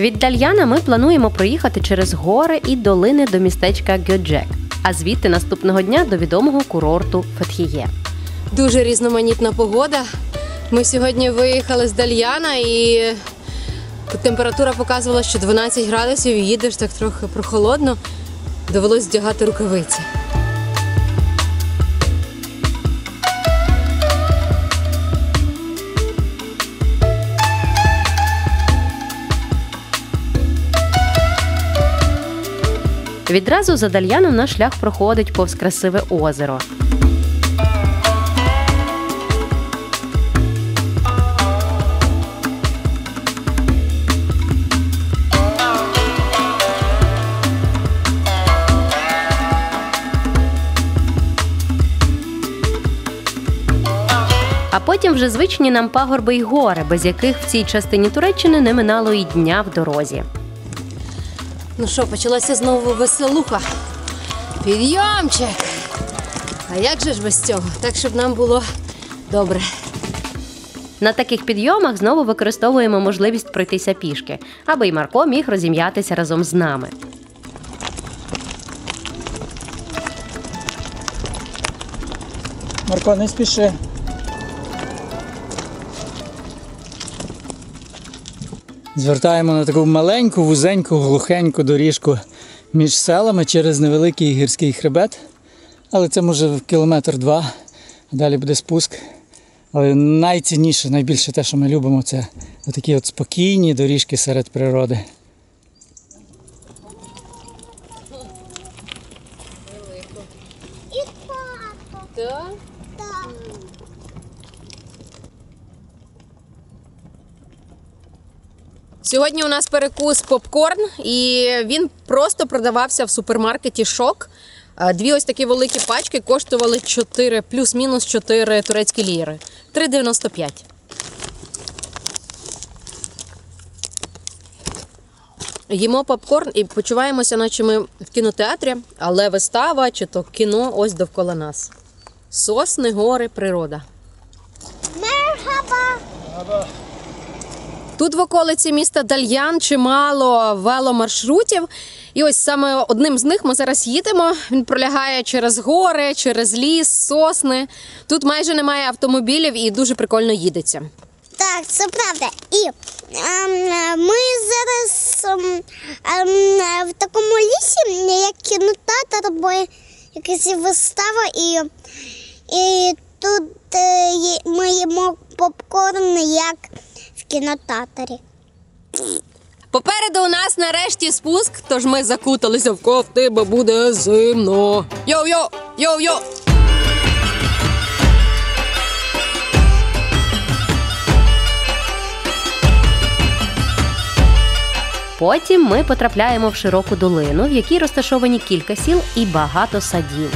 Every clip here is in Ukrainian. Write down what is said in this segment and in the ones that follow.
Від Дальяна ми плануємо проїхати через гори і долини до містечка Гьоджек, а звідти наступного дня до відомого курорту Фетхіє. Дуже різноманітна погода. Ми сьогодні виїхали з Дальяна і температура показувала, що 12 градусів, і їдеш так трохи прохолодно. Довелось вдягати рукавиці. Відразу за Дальяном наш шлях проходить повз красиве озеро. А потім вже звичні нам пагорби й гори, без яких в цій частині Туреччини не минало і дня в дорозі. Ну що, почалася знову веселуха. Підйомчик! А як же ж без цього? Так, щоб нам було добре. На таких підйомах знову використовуємо можливість пройтися пішки, аби й Марко міг розім'ятися разом з нами. Марко, не спіши. Звертаємо на таку маленьку, вузеньку, глухеньку доріжку між селами через невеликий гірський хребет. Але це може в 1-2 кілометри, а далі буде спуск. Але найцінніше, найбільше те, що ми любимо, це такі от спокійні доріжки серед природи. Сьогодні у нас перекус попкорн, і він просто продавався в супермаркеті «Шок». 2 ось такі великі пачки коштували 4, плюс-мінус 4 турецькі ліри. 3,95. Їмо попкорн і почуваємося, наче ми в кінотеатрі, але вистава чи то кіно ось довкола нас. Сосни, гори, природа. Мерхаба! Тут в околиці міста Дальян чимало веломаршрутів. І ось саме одним з них ми зараз їдемо. Він пролягає через гори, через ліс, сосни. Тут майже немає автомобілів і дуже прикольно їдеться. Так, це правда. І ми зараз в такому лісі, як кінотеатр, або якась вистава, і тут ми їмо попкорн, як в кінотеатрі. Попереду у нас нарешті спуск, тож ми закуталися в кофти, бо буде зимно. Йо-йо! Йо-йо! Потім ми потрапляємо в широку долину, в якій розташовані кілька сіл і багато садів.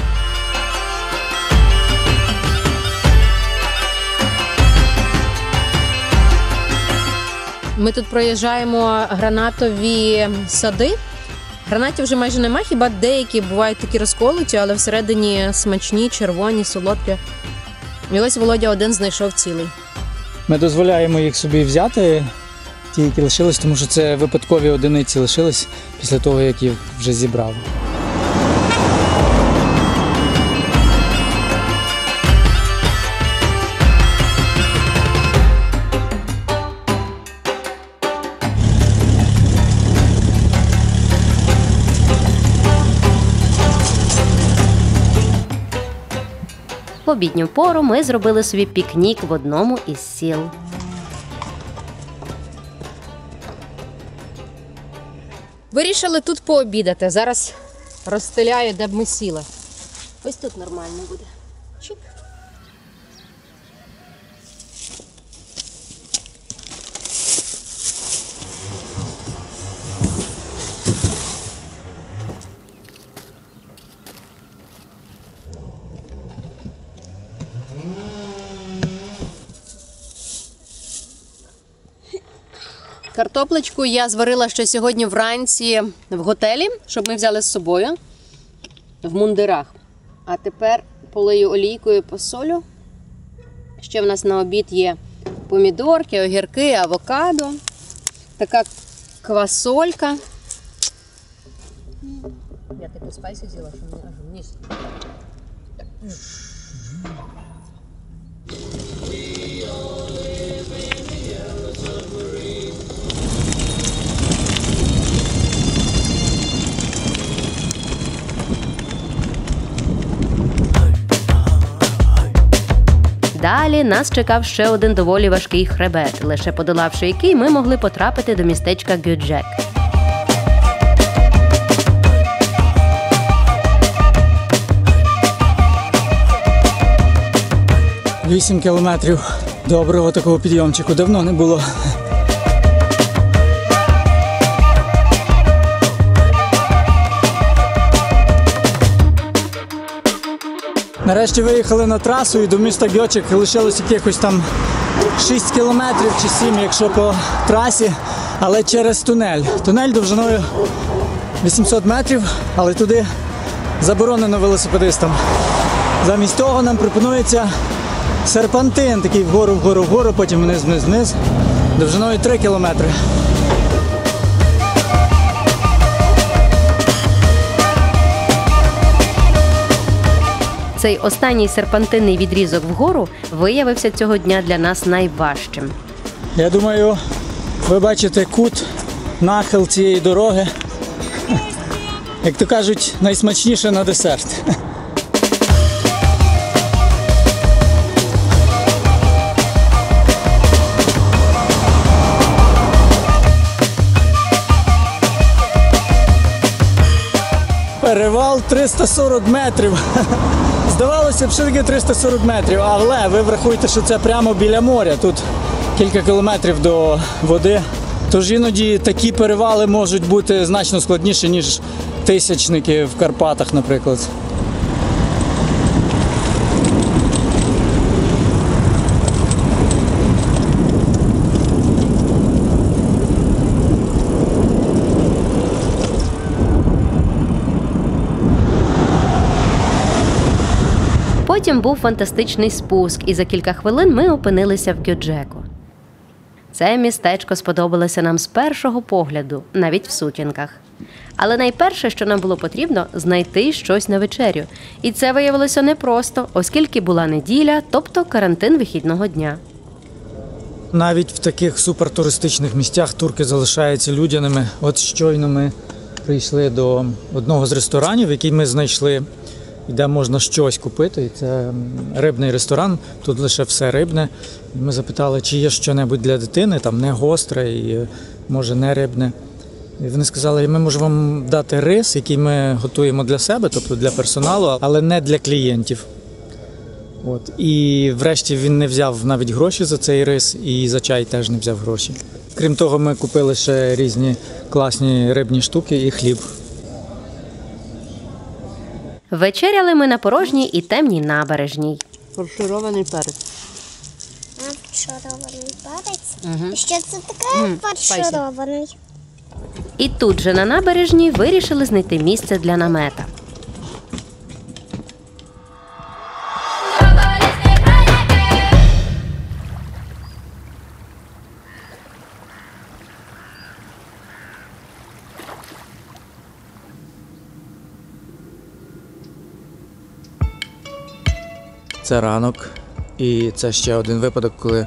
Ми тут проїжджаємо гранатові сади. Гранатів вже майже нема, хіба деякі бувають такі розколоті, але всередині смачні, червоні, солодкі. І ось Володя один знайшов цілий. Ми дозволяємо їх собі взяти, ті, які лишились, тому що це випадкові одиниці лишились після того, як їх вже зібрав. В обідню пору ми зробили собі пікнік в одному із сіл. Вирішили тут пообідати. Зараз розстеляю, де б ми сіли. Ось тут нормально буде. Чук. Картоплечку я зварила ще сьогодні вранці в готелі, щоб ми взяли з собою в мундирах. А тепер полию олійкою, посолю. Ще в нас на обід є помідорки, огірки, авокадо. Така квасолька. Я таку спайсі взяла, що мені аж вниз. Далі нас чекав ще один доволі важкий хребет, лише подолавши який ми могли потрапити до містечка Гьоджек. 8 кілометрів доброго такого підйомчику давно не було. Нарешті виїхали на трасу і до міста Гьоджек лишилось якихось там 6 кілометрів чи 7, якщо по трасі, але через тунель. Тунель довжиною 800 метрів, але туди заборонено велосипедистам. Замість того нам пропонується серпантин, такий вгору, потім вниз, довжиною 3 кілометри. Цей останній серпантинний відрізок вгору виявився цього дня для нас найважчим. Я думаю, ви бачите кут, нахил цієї дороги. Як то кажуть, найсмачніше на десерт. Перевал 340 метрів. Здавалося б, що таке 340 метрів, але ви врахуйте, що це прямо біля моря. Тут кілька кілометрів до води. Тож іноді такі перевали можуть бути значно складніші, ніж тисячники в Карпатах, наприклад. Потім був фантастичний спуск, і за кілька хвилин ми опинилися в Гьоджеку. Це містечко сподобалося нам з першого погляду, навіть в сутінках. Але найперше, що нам було потрібно, знайти щось на вечерю. І це виявилося непросто, оскільки була неділя, тобто карантин вихідного дня. Навіть в таких супертуристичних місцях турки залишаються людяними. От щойно ми прийшли до одного з ресторанів, який ми знайшли, де можна щось купити. І це рибний ресторан, тут лише все рибне. І ми запитали, чи є щось для дитини, там не гостре і може не рибне. І вони сказали, ми можемо вам дати рис, який ми готуємо для себе, тобто для персоналу, але не для клієнтів. От. І врешті він не взяв навіть гроші за цей рис, і за чай теж не взяв гроші. Крім того, ми купили ще різні класні рибні штуки і хліб. Вечеряли ми на порожній і темній набережній. Фарширований перець. Фарширований перець? Що це таке фарширований? І тут же на набережній вирішили знайти місце для намета. Це ранок, і це ще один випадок, коли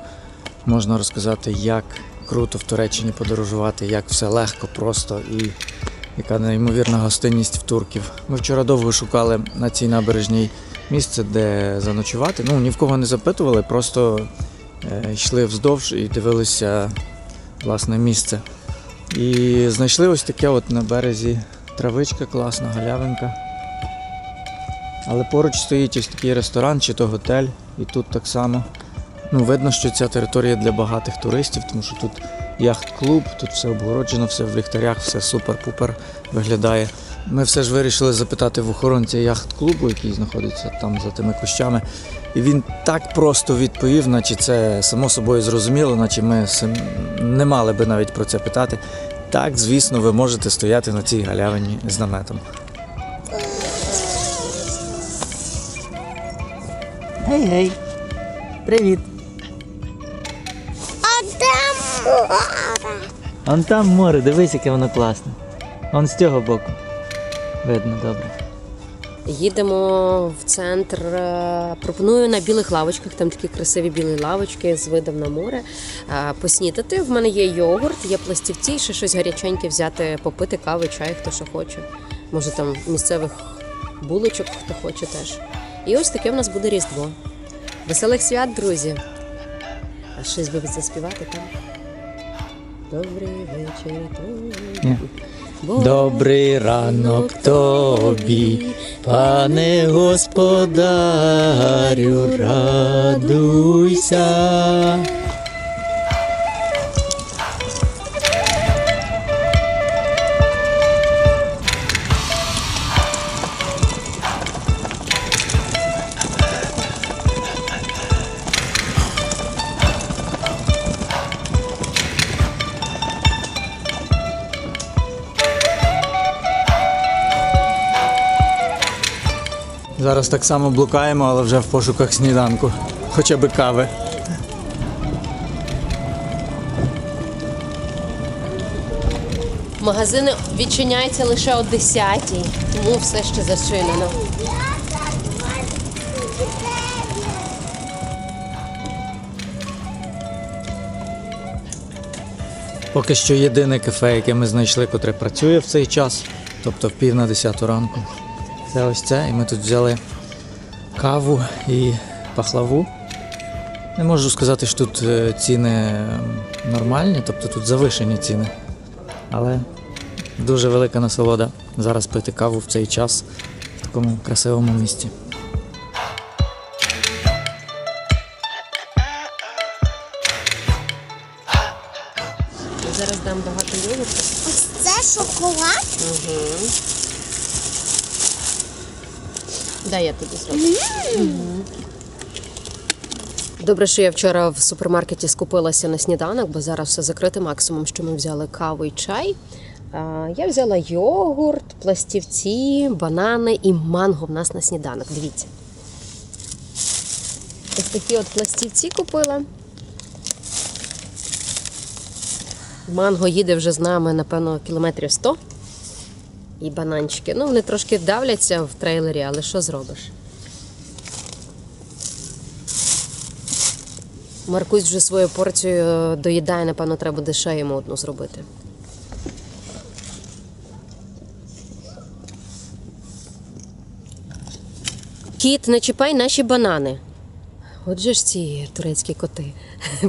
можна розказати, як круто в Туреччині подорожувати, як все легко, просто і яка неймовірна гостинність в турків. Ми вчора довго шукали на цій набережній місце, де заночувати. Ні в кого не запитували, просто йшли вздовж і дивилися, власне, місце. І знайшли ось таке от на березі травичка класна, галявинка. Але поруч стоїть ось такий ресторан чи то готель, і тут так само. Видно, що ця територія для багатих туристів, тому що тут яхт-клуб, тут все обгороджено, все в ліхтарях, все супер-пупер виглядає. Ми все ж вирішили запитати в охоронця яхт-клубу, який знаходиться там за тими кущами. І він так просто відповів, наче це само собою зрозуміло, наче ми не мали би навіть про це питати. Так, звісно, ви можете стояти на цій галявині з наметом. Гей-гей. Привіт. А де море? Вон там море, дивись, яке воно класне. Вон з цього боку. Видно, добре. Їдемо в центр. Пропоную на білих лавочках, там такі красиві білі лавочки з видом на море, поснідати. В мене є йогурт, є пластівці, ще щось гаряченьке взяти, попити кави, чай, хто що хоче. Може там місцевих булочок, хто хоче теж. І ось таке в нас буде Різдво. Веселих свят, друзі! А щось би заспівати там? Добрий вечір тобі. Добрий ранок тобі, пане господарю, радуйся. Зараз так само блукаємо, але вже в пошуках сніданку. Хоча б кави. Магазини відчиняються лише о 10-й, тому все ще зачинено. Поки що єдине кафе, яке ми знайшли, котре працює в цей час, тобто в 9:50 ранку. Це ось це, і ми тут взяли каву і пахлаву. Не можу сказати, що тут ціни нормальні, тобто тут завишені ціни. Але дуже велика насолода зараз пити каву в цей час в такому красивому місці. Зараз дам багато йогурту. Ось це шоколад. Дай я тобі зроблю. Добре, що я вчора в супермаркеті скупилася на сніданок, бо зараз все закрите. Максимум, що ми взяли каву і чай. Я взяла йогурт, пластівці, банани і манго в нас на сніданок. Дивіться. Ось такі от пластівці купила. Манго їде вже з нами, напевно, кілометрів 100. І бананчики. Ну, вони трошки давляться в трейлері, але що зробиш? Маркусь вже свою порцію доїдає, напевно, треба буде ще йому одну зробити. Кіт, не чіпай наші банани. Отже ж ці турецькі коти.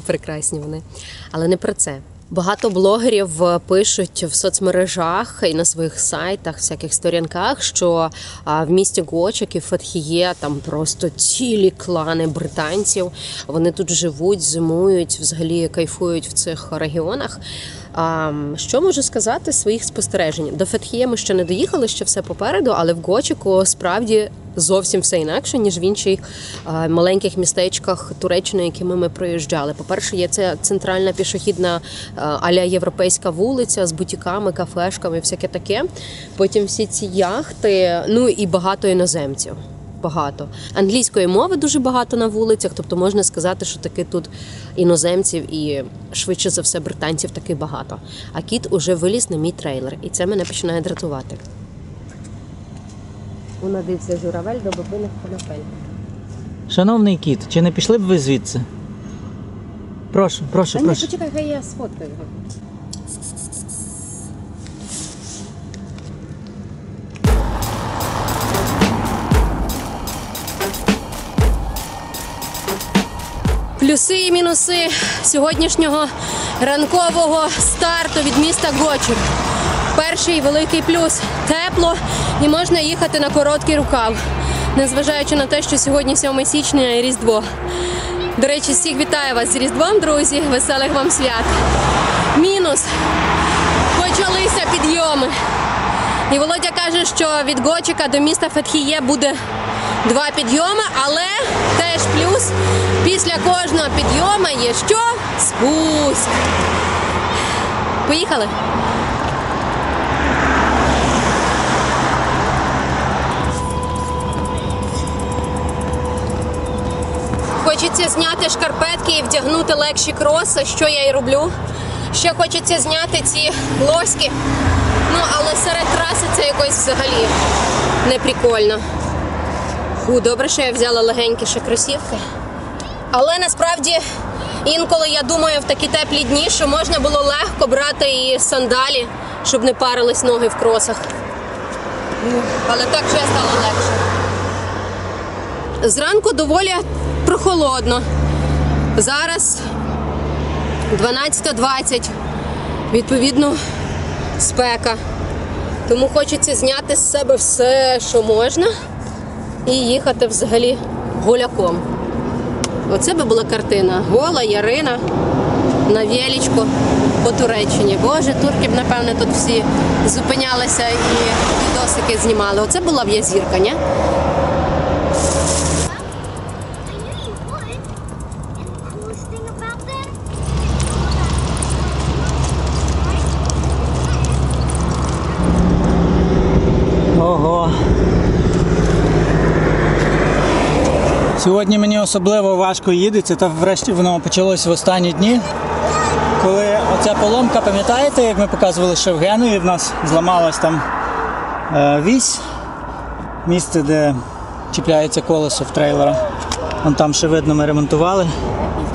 Прекрасні вони. Але не про це. Багато блогерів пишуть в соцмережах і на своїх сайтах, всяких сторінках, що в місті Гочак і Фетхіє там просто цілі клани британців. Вони тут живуть, зимують, взагалі кайфують в цих регіонах. Що можу сказати з своїх спостережень? До Фетхіє ми ще не доїхали, ще все попереду, але в Гочаку справді зовсім все інакше, ніж в інших маленьких містечках Туреччини, якими ми проїжджали. По-перше, є це центральна пішохідна а-ля європейська вулиця з бутіками, кафешками, всяке таке. Потім всі ці яхти, ну і багато іноземців. Багато. Англійської мови дуже багато на вулицях, тобто можна сказати, що таки тут іноземців і швидше за все британців таки багато. А кіт уже виліз на мій трейлер, і це мене починає дратувати. Унадився журавель до бабиних конопель. Шановний кіт, чи не пішли б ви звідси? Прошу. Ні, почекай, хай я сфоткаю його. Плюси і мінуси сьогоднішнього ранкового старту від міста Гочак. Перший великий плюс – тепло і можна їхати на короткий рукав, незважаючи на те, що сьогодні 7 січня і Різдво. До речі, всіх вітаю вас з Різдвом, друзі, веселих вам свят. Мінус – почалися підйоми. І Володя каже, що від Гочака до міста Фетхіє буде 2 підйоми, але теж плюс – після кожного підйому є що? Спуск. Поїхали? Хочеться зняти шкарпетки і вдягнути легші кроси, що я і роблю. Ще хочеться зняти ці лоськи. Ну, але серед траси це якось взагалі не прикольно. Добре, що я взяла легенькі ще кросівки. Але насправді інколи я думаю в такі теплі дні, що можна було легко брати і сандалі, щоб не парились ноги в кросах. Але так вже стало легше. Зранку доволі прохолодно. Зараз 12:20. Відповідно, спека. Тому хочеться зняти з себе все, що можна, і їхати взагалі голяком. Оце би була картина. Гола Ярина на величку по Туреччині. Боже, турки б, напевне, тут всі зупинялися і відосики знімали. Оце була б я зірка, ні? Ого. Сьогодні мені особливо важко їдеться, та врешті воно почалося в останні дні. Коли оця поломка, пам'ятаєте, як ми показували ще в Генуї, в нас зламалась там вісь, місце, де чіпляється колесо в трейлера. Вон там ще видно, ми ремонтували.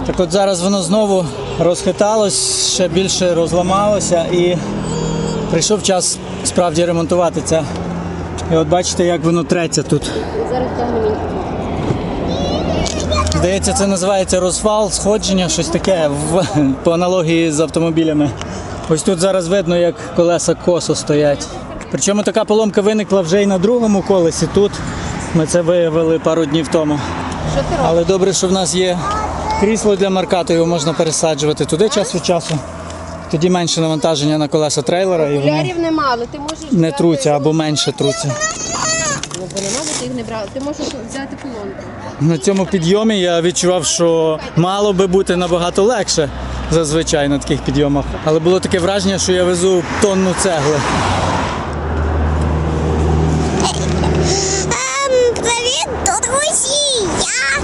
Так от зараз воно знову розхиталось, ще більше розламалося і прийшов час справді ремонтувати це. І от бачите, як воно треться тут. Зараз тягнемо. Здається, це називається розвал, сходження, щось таке, по аналогії з автомобілями. Ось тут зараз видно, як колеса косо стоять. Причому така поломка виникла вже і на другому колесі тут. Ми це виявили пару днів тому. Але добре, що в нас є крісло для Марка, то його можна пересаджувати туди час від часу. Тоді менше навантаження на колеса трейлера і вони Окулярів нема, але ти можеш не взяти... труться або менше труться. Ну, бо нема, бо ти їх не брав. Ти можеш взяти колонку. На цьому підйомі я відчував, що мало би бути набагато легше зазвичай на таких підйомах. Але було таке враження, що я везу тонну цегли. Привіт, друзі! Я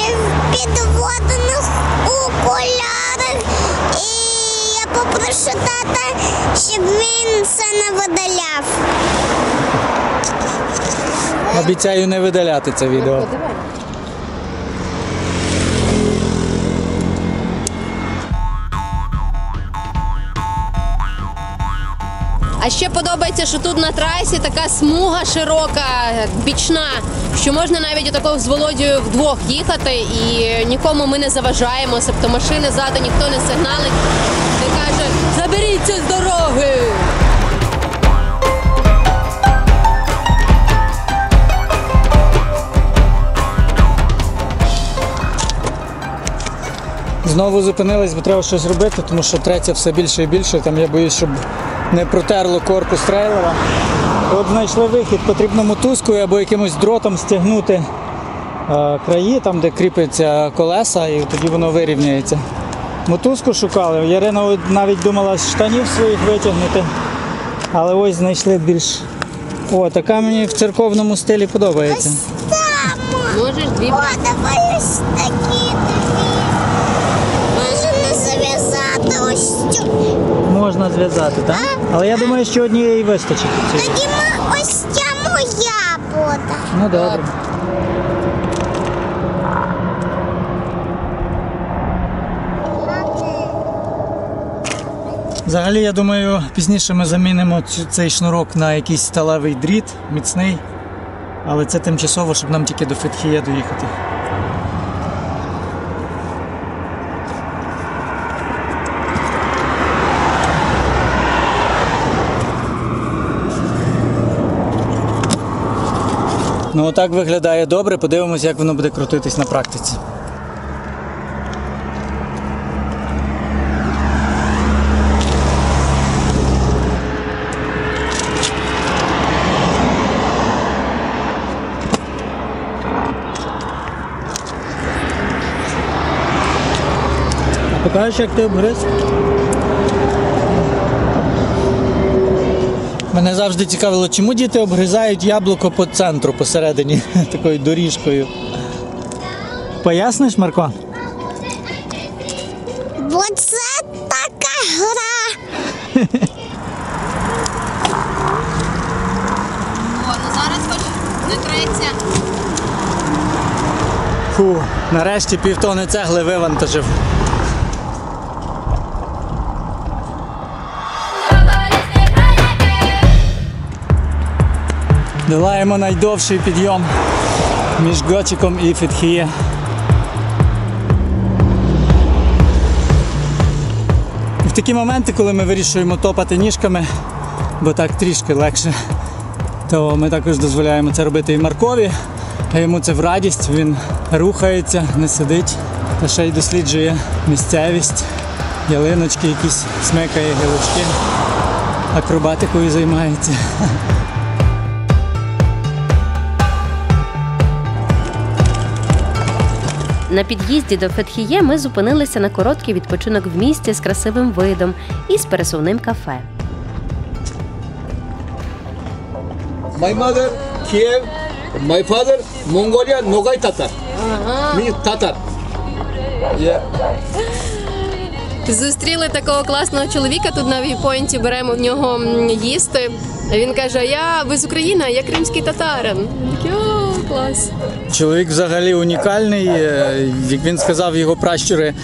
в підводних окулярах, і я попрошу тата, щоб він це не видаляв. Обіцяю не видаляти це відео. А ще подобається, що тут на трасі така смуга широка, бічна, що можна навіть отако з Володією вдвох їхати і нікому ми не заважаємо, тобто машини ззаду ніхто не сигналить, не каже «Заберіться з дороги!». Знову зупинились, бо треба щось робити, тому що треться все більше і більше. Там я боюсь, щоб не протерло корпус трейлера. І от знайшли вихід, потрібно мотузкою або якимось дротом стягнути краї, там де кріпиться колеса, і тоді воно вирівняється. Мотузку шукали, Ярина навіть думала з штанів своїх витягнути, але ось знайшли більш... О, така мені в церковному стилі подобається. Можеш дві О, давай ось такі тобі. Можемо зав'язати ось цю. Можна зв'язати, так? Але я думаю, що однієї вистачить. Тоді ми ось ця моя буде. Ну добре. Взагалі, я думаю, пізніше ми замінимо цей шнурок на якийсь сталевий дріт, міцний. Але це тимчасово, щоб нам тільки до Фетхіє доїхати. Ну отак виглядає добре, подивимось, як воно буде крутитись на практиці. Покажеш, як ти обгриз? Мене завжди цікавило, чому діти обгризають яблуко по центру, посередині, такою доріжкою. Поясниш, Марко? Бо це така гра. О, ну зараз хоч не треться. Фу, нарешті півтони цегли вивантажив. Долаємо найдовший підйом між Гочиком і Фетхіє. В такі моменти, коли ми вирішуємо топати ніжками, бо так трішки легше, то ми також дозволяємо це робити і Маркові, а йому це в радість, він рухається, не сидить, та ще й досліджує місцевість, ялиночки якісь, смикає гілочки, акробатикою займається. На під'їзді до Фетхіє ми зупинилися на короткий відпочинок в місті з красивим видом і з пересувним кафе. My mother Kiev, my father Mongolia, Nogay Tatar. Me Tatar. Yeah. Зустріли такого класного чоловіка, тут на війпойнті беремо в нього їсти. А він каже, ви з України, я кримський татарин. Ми такі, о, клас. Чоловік взагалі унікальний, як він сказав, його пращури.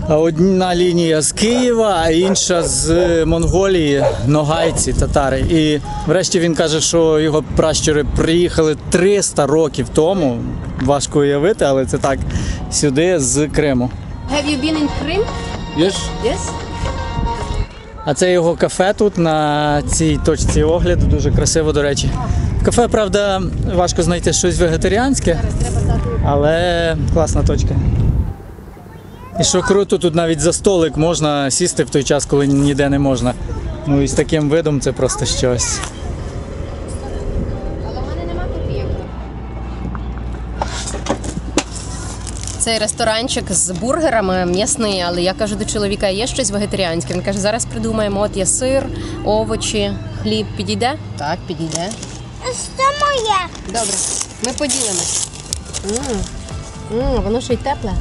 Одна лінія з Києва, а інша з Монголії, ногайці, татари. І врешті він каже, що його пращури приїхали 300 років тому, важко уявити, але це так, сюди з Криму. Have you been in Krim? Yes. Yes? А це його кафе тут, на цій точці огляду, дуже красиво, до речі. В кафе, правда, важко знайти щось вегетаріанське, але класна точка. І що круто, тут навіть за столик можна сісти в той час, коли ніде не можна. Ну і з таким видом це просто щось. Але в мене нема копійок. Цей ресторанчик з бургерами м'ясний, але я кажу до чоловіка, є щось вегетаріанське? Він каже, зараз придумаємо, от є сир, овочі, хліб. Підійде? Так, підійде. Це моє. Добре, ми поділимось. Воно ще й тепле.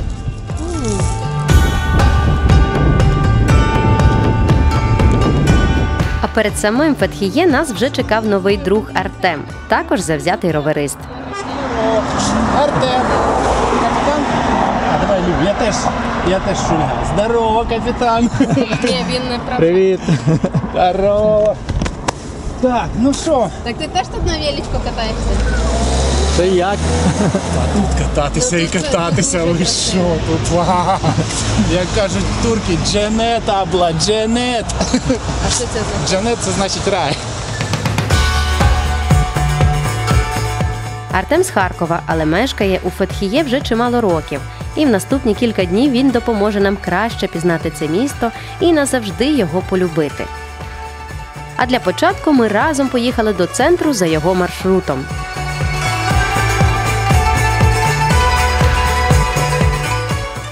А перед самим Фетхіє нас вже чекав новий друг Артем, також завзятий роверист. Артем, капітан. А давай, Люб, я теж шульга. Здорово, капітан. Ні, він не прав. Привіт! Здорово. Так, ну що? Так ти теж тут на величку катаєшся? Це як? Тут кататися і кататися, ви що тут? Ва. Як кажуть турки, дженет абла, дженет. А що це за? Дженет це значить рай. Артем з Харкова, але мешкає у Фетхіє вже чимало років. І в наступні кілька днів він допоможе нам краще пізнати це місто і назавжди його полюбити. А для початку ми разом поїхали до центру за його маршрутом.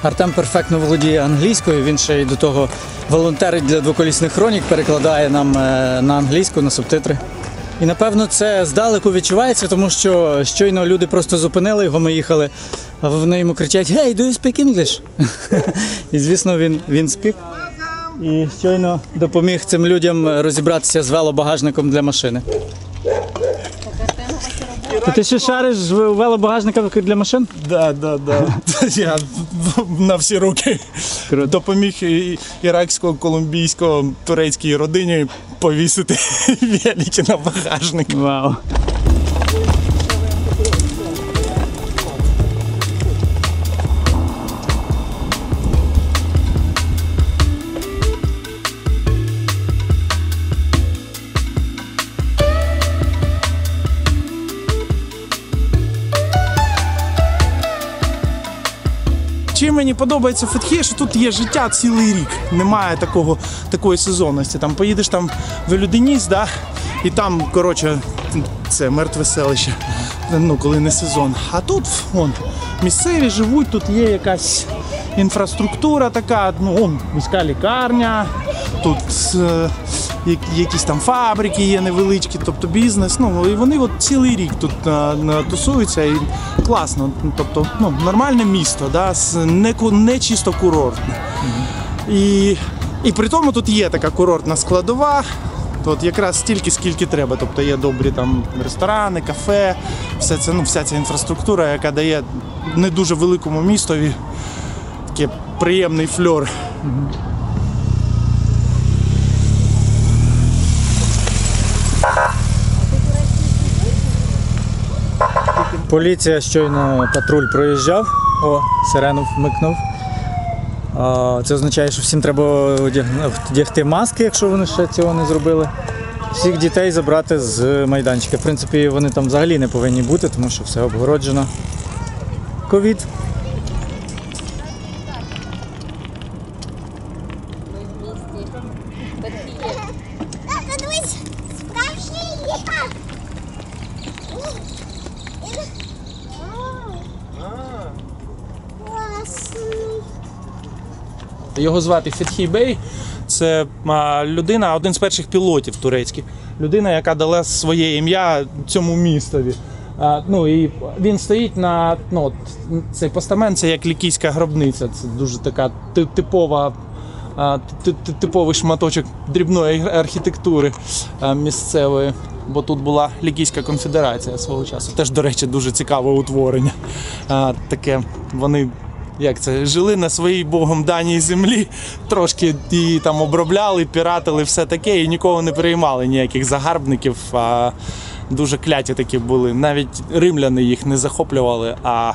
Артем перфектно володіє англійською, він ще й до того волонтерить для двоколісних хронік, перекладає нам на англійську, на субтитри. І напевно це здалеку відчувається, тому що щойно люди просто зупинили його, ми їхали, а вони йому кричать «Hey, do you speak English?» І звісно він спік. І щойно допоміг цим людям розібратися з велобагажником для машини. То ти ще шариш в велобагажниках для машин? Да. Я на всі руки допоміг іраксько-колумбійсько-турецькій родині повісити велики на багажник. Вау. Чим мені подобається Фетхіє, що тут є життя цілий рік, немає такої сезонності. Там поїдеш там в Люденіс, да, і там, коротше, це мертве селище, ну, коли не сезон. А тут, вон, місцеві живуть, тут є якась інфраструктура така, ну, міська лікарня, тут якісь там фабрики є невеличкі, тобто бізнес, ну, і вони от цілий рік тут тусуються і класно, тобто, ну, нормальне місто, да, не чисто курортне. І при тому тут є така курортна складова. Тут якраз стільки, скільки треба. Тобто є добрі там ресторани, кафе, все це, вся ця інфраструктура, яка дає не дуже великому містові такий приємний фльор. Поліція щойно патруль проїжджав, сирену вмикнув. Це означає, що всім треба одягти маски, якщо вони ще цього не зробили. Всіх дітей забрати з майданчика. В принципі, вони там взагалі не повинні бути, тому що все обгороджено. Ковід. Подивись, справжній літак. Класний. Його звати Фетхі Бей. Це людина, один з перших пілотів турецьких. Людина, яка дала своє ім'я цьому містові. І він стоїть на цей постамент, це як лікійська гробниця. Це дуже така типовий шматочок дрібної архітектури місцевої. Бо тут була Лікійська конфедерація свого часу. Теж, до речі, дуже цікаве утворення. Таке вони жили на своїй Богом даній землі, трошки її там обробляли, піратили, все таке, і нікого не переймали, ніяких загарбників. Дуже кляті такі були. Навіть римляни їх не захоплювали, а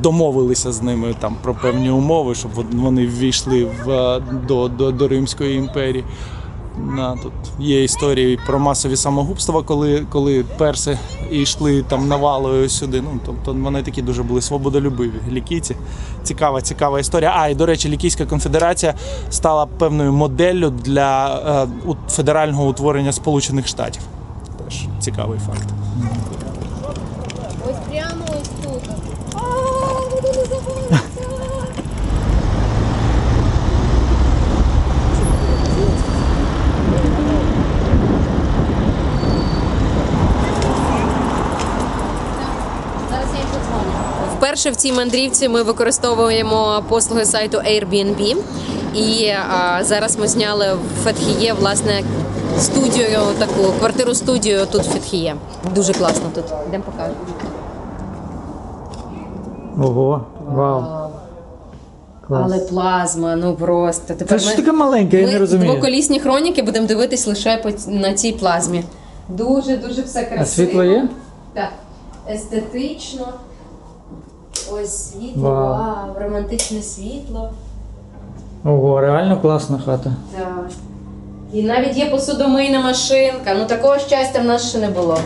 домовилися з ними там про певні умови, щоб вони ввійшли до Римської імперії. Тут є історії про масові самогубства, коли перси йшли там навалою сюди. Тобто вони такі дуже були свободолюбиві лікійці. Цікава історія. І, до речі, Лікійська конфедерація стала певною моделлю для федерального утворення Сполучених Штатів. Теж цікавий факт. Ось прямо ось тут. Вперше в цій мандрівці ми використовуємо послуги сайту Airbnb. І зараз ми зняли в Фетхіє, власне, студію, таку квартиру-студію тут в Фетхіє. Дуже класно тут. Йдемо покажемо. Ого, вау. Клас. Але плазма, просто. Тепер Це ж таке маленьке, я не розумію. Двоколісні хроніки будемо дивитись лише на цій плазмі. Дуже все красиво. А світло є? Так. Естетично. Ось світло, Вау. романтичне світло. Ого, реально класна хата. Так. І навіть є посудомийна машинка. Такого щастя в нас ще не було.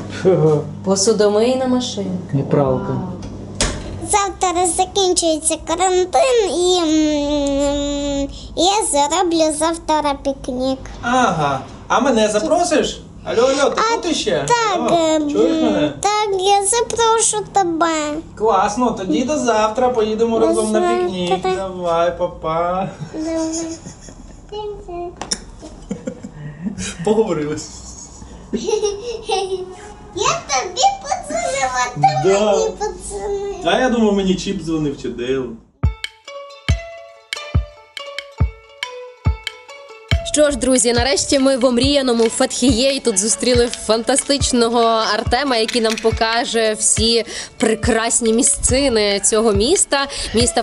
Посудомийна машинка. І пралка. Завтра закінчується карантин і я зароблю завтра пікнік. Ага. А мене запросиш? Алло, ти тут іще? Так, Чуєш мене? так, я запрошу тебе. Класно, тоді до завтра поїдемо разом на пікнік. завтра. Давай, папа. Давай. Поговорили. Я тобі подзвонила, ти Да. мені подзвонила. А я думав, мені Чіп дзвонив чи Дейл. Що ж, друзі, нарешті ми в омріяному Фетхіє і тут зустріли фантастичного Артема, який нам покаже всі прекрасні місцини цього міста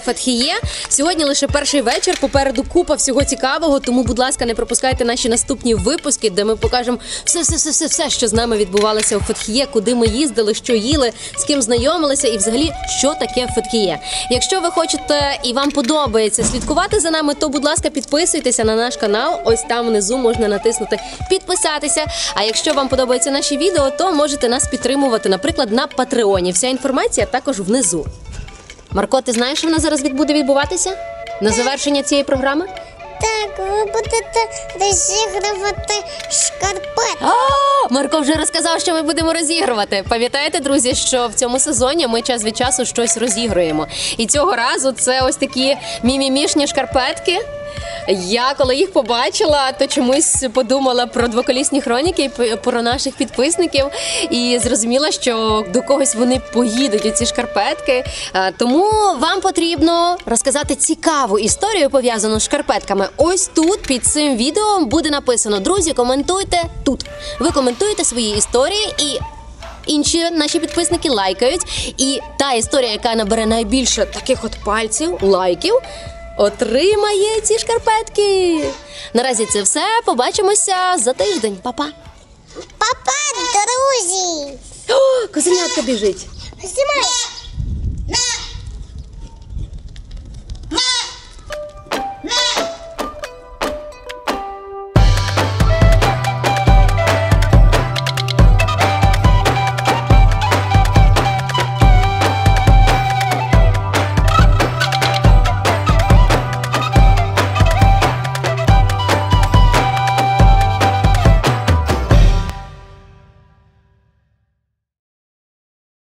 Фетхіє. Сьогодні лише перший вечір, попереду купа всього цікавого, тому, будь ласка, не пропускайте наші наступні випуски, де ми покажемо все, що з нами відбувалося у Фетхіє, куди ми їздили, що їли, з ким знайомилися і взагалі, що таке Фетхіє. Якщо ви хочете і вам подобається слідкувати за нами, то, будь ласка, підписуйтеся на наш канал. Ось там внизу можна натиснути підписатися. А якщо вам подобаються наші відео, то можете нас підтримувати, наприклад, на Патреоні. Вся інформація також внизу. Марко, ти знаєш, що в нас зараз буде відбуватися? На завершення цієї програми? Так, ви будете розігрувати шкарпетки. Марко вже розказав, що ми будемо розігрувати. Пам'ятаєте, друзі, що в цьому сезоні ми час від часу щось розігруємо. І цього разу це ось такі мімімішні шкарпетки. Я коли їх побачила, то чомусь подумала про двоколісні хроніки, про наших підписників і зрозуміла, що до когось вони поїдуть у ці шкарпетки. Тому вам потрібно розказати цікаву історію, пов'язану з шкарпетками. Ось тут під цим відео буде написано: друзі, коментуйте тут. Ви коментуєте свої історії і інші наші підписники лайкають. І та історія, яка набере найбільше таких от пальців, лайків, отримає ці шкарпетки. Наразі це все. Побачимося за тиждень. Па-па. Папа, друзі! О, козенятка біжить. Знімай!